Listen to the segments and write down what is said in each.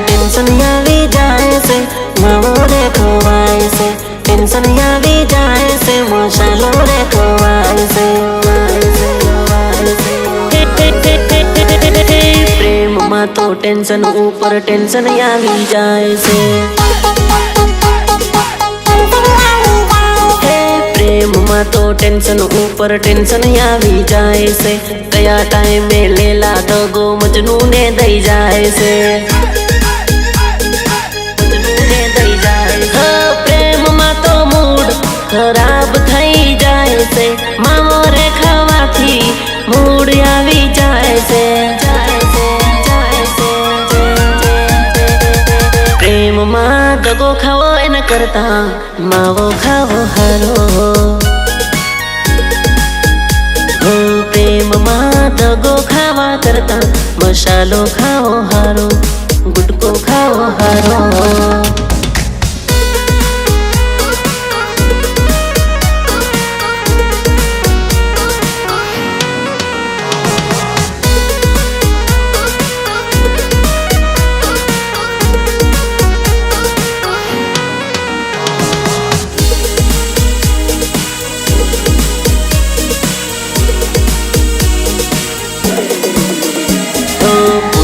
Tension आवी जाए से मावो रे खोवाय से टेंशन आवी जाए से मशालो रे खोवाय से प्रेम में तो टेंशन ऊपर टेंशन आवी जाए से प्रेम में तो टेंशन ऊपर टेंशन आवी जाए से कया टाइम में लेला दगो मजनू ने दई जाए से खराब थई जाए से मावो रे खावाथी मूड आवी जाए से प्रेम में दगो खावो एन करता मावो खावो हारो हो प्रेम में दगो खावा करता मसालो खाओ हारो गुटको खाओ हारो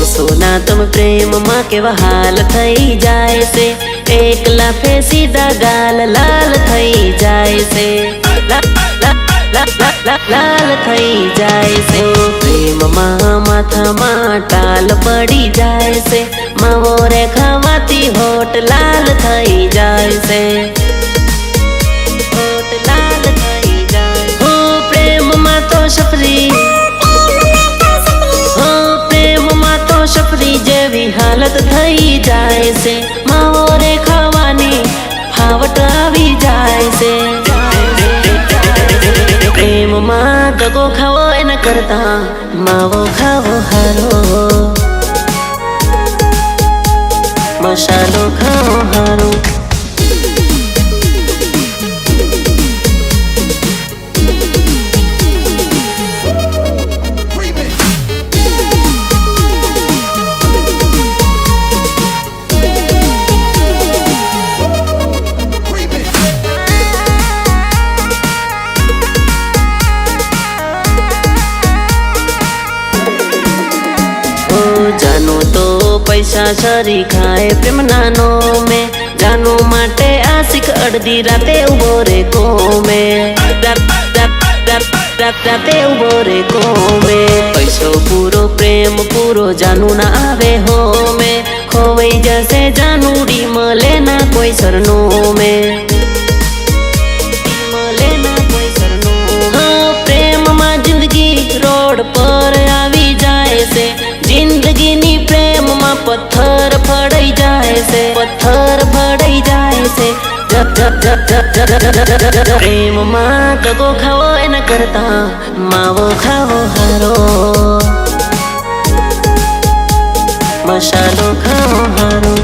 सोना तुम प्रेम माँ के हाल थई जाए से एकला फे सीधा गाल लाल थई जाए से लाल थई जाए से प्रेम माँ माथा माँ टाल पड़ी जाए से मावो रे खावाती होट लाल थई जाए से होट लाल थई जाए हो प्रेम माँ तो सफरी सफरी जेवी हालत थई जाए से मावो रे खावानी फावट आवी जाए से प्रेम माँ दगो खावो एन करता मावो खावो हारो मसालो खाओ हारो जानो तो पैसा सरी खाए प्रेम नानो में जानो माटे आशिक अर्धी राते उभो रे को में राते उभो रे को में पैसो पूरो प्रेम पूरो जानू ना आवे हो में खोवई जैसे जानूडी मले ना कोई सरनो में मले ना कोई सरनो हाँ प्रेम में जिंदगी रोड पर आवी जाए से जिंदगी नी प्रेम में पत्थर पड़ई जाए से पत्थर पड़ई जाए से प्रेम में दगो खाओ एन करता मावो खाओ हारो मसालो खाओ हारो।